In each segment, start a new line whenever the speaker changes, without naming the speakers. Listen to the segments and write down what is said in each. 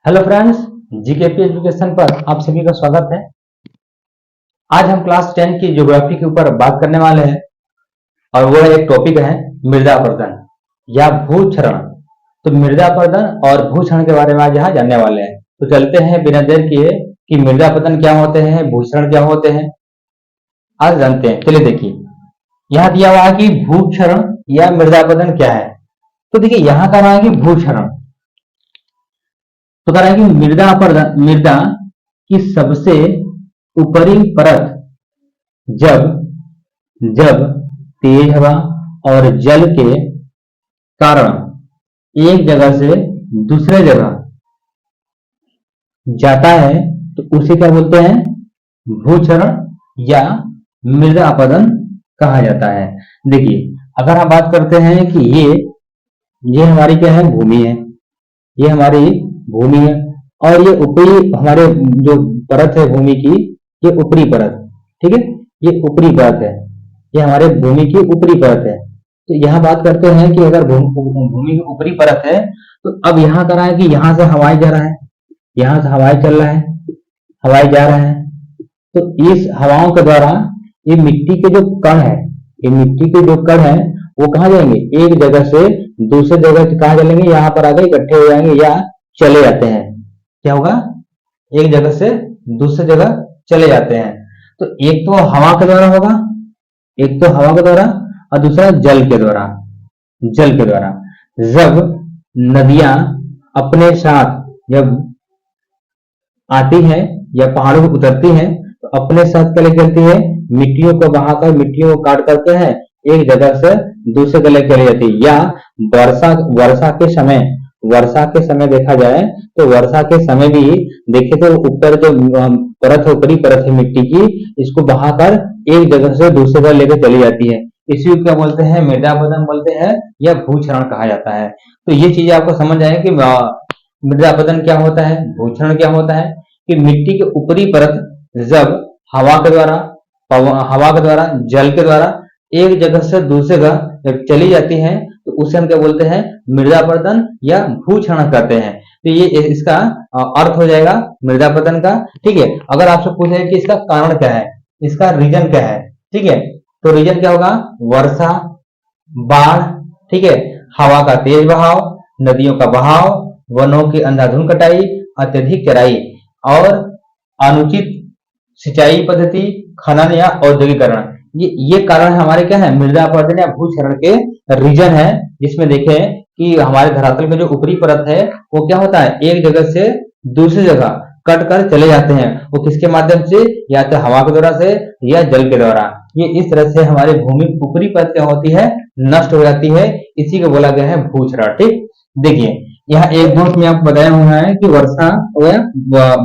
Hello friends, GKP education पर आप सभी का स्वागत है। आज हम क्लास 10 की ज्योग्राफी के ऊपर बात करने वाले हैं और वो एक टॉपिक है मृदा अपरदन या भूक्षरण। तो मृदा अपरदन और भूक्षरण के बारे में आज यहाँ जानने वाले हैं। तो चलते हैं बिना देर किए कि मृदा अपरदन क्या होते हैं, भूक्षरण क्या होते हैं, आज जानते हैं। चलिए देखिए, यहाँ दिया हुआ है कि भूक्षरण या मृदा अपरदन क्या है। तो देखिए यहाँ कह रहा है कि भूक्षरण, तो कह रहा है कि मृदा की सबसे ऊपरी परत जब जब तेज हवा और जल के कारण एक जगह से दूसरे जगह जाता है तो उसे क्या बोलते हैं, भूक्षरण या मृदा अपरदन कहा जाता है। देखिए अगर हम बात करते हैं कि ये हमारी क्या है, भूमि है, ये हमारी भूमि है और ये ऊपरी हमारे जो परत है भूमि की, ये ऊपरी परत, ठीक है, ये ऊपरी परत है, ये हमारे भूमि की ऊपरी परत है। तो यहाँ बात करते हैं कि अगर भूमि की ऊपरी परत है तो अब यहाँ कर रहा है कि यहाँ से हवाई जा रहा है, यहाँ से हवाई चल रहा है, हवाई जा रहा है। तो इस हवाओं के द्वारा ये मिट्टी के जो कण है, ये मिट्टी के जो कण है वो कहाँ जाएंगे, एक जगह से दूसरे जगह कहाँ चलेंगे, यहाँ पर आगे इकट्ठे हो जाएंगे या चले जाते हैं। क्या होगा, एक जगह से दूसरे जगह चले जाते हैं। तो एक तो हवा के द्वारा होगा, एक तो हवा के द्वारा और दूसरा जल के द्वारा। जल के द्वारा जब नदियां अपने साथ जब आती है या पहाड़ों पर उतरती है तो अपने साथ क्या लेकर चलती है, मिट्टियों को बहाकर, मिट्टियों को काट करके है एक जगह से दूसरे जगह चली जाती है। या वर्षा के समय देखा जाए तो वर्षा के समय भी देखे तो ऊपर जो परत है, ऊपरी परत है मिट्टी की, इसको बहाकर एक जगह से दूसरे जगह लेकर चली जाती है। इसी को क्या बोलते हैं, मृदा अपरदन बोलते हैं या भूक्षरण कहा जाता है। तो ये चीजें आपको समझ आए कि मृदा अपरदन क्या होता है, भूक्षरण क्या होता है। कि मिट्टी के ऊपरी परत जब हवा के द्वारा जल के द्वारा एक जगह से दूसरे जगह जब चली जाती है तो उसे हम क्या बोलते हैं, मृदा अपरदन या भूक्षरण कहते हैं। तो ये इसका अर्थ हो जाएगा मृदा अपरदन का। ठीक है, अगर आपसे पूछे कि इसका कारण क्या है, इसका रीजन क्या है, ठीक है, तो रीजन क्या होगा, वर्षा, बाढ़, ठीक है, हवा का तेज बहाव, नदियों का बहाव, वनों की अंधाधुंध कटाई, अत्यधिक चराई और अनुचित सिंचाई पद्धति, खनन या औद्योगिकरण। ये कारण हमारे क्या है, मृदा अपरदन या भूक्षरण के रीजन है। जिसमें देखें कि हमारे धरातल में जो ऊपरी परत है वो क्या होता है, एक जगह से दूसरी जगह कट कर चले जाते हैं। वो किसके माध्यम से, या तो हवा के द्वारा से या जल के द्वारा। ये इस तरह से हमारे भूमि ऊपरी परत क्या होती है, नष्ट हो जाती है। इसी को बोला गया है भूक्षरण। ठीक, देखिए यहाँ एक दोस्त में आपको बताया हुआ है कि वर्षा या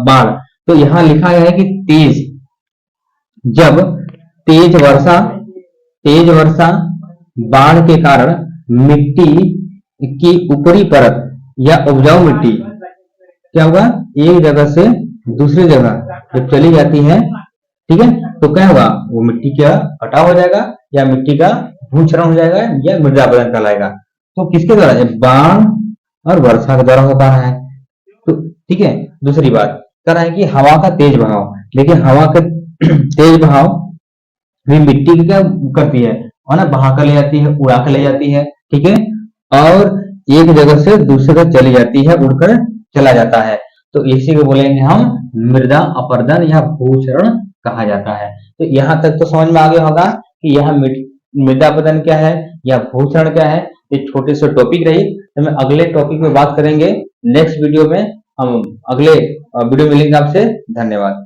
बाढ़। तो यहाँ लिखा गया है कि जब तेज वर्षा बाढ़ के कारण मिट्टी की ऊपरी परत या उपजाऊ मिट्टी क्या होगा, एक जगह से दूसरी जगह जब चली जाती है, ठीक है, तो क्या होगा, वो मिट्टी का कटाव हो जाएगा या मिट्टी का भूक्षरण हो जाएगा या मृदा अपरदन कहलाएगा। तो किसके द्वारा, बाढ़ और वर्षा के द्वारा होता है। तो ठीक है, दूसरी बात कह रहा है कि हवा का तेज बहाव। लेकिन हवा का तेज बहाव भी मिट्टी की क्या करती है ना, बहा कर ले जाती है, उड़ा कर ले जाती है, ठीक है, और एक जगह से दूसरी जगह चली जाती है, उड़कर चला जाता है। तो इसी को बोलेंगे हम मृदा अपरदन या भूक्षरण कहा जाता है। तो यहाँ तक तो समझ में आ गया होगा कि यह मृदा अपरदन क्या है या भूक्षरण क्या है। ये छोटे से टॉपिक रही, तो हम अगले टॉपिक में बात करेंगे नेक्स्ट वीडियो में। हम अगले वीडियो मिलेंगे आपसे। धन्यवाद।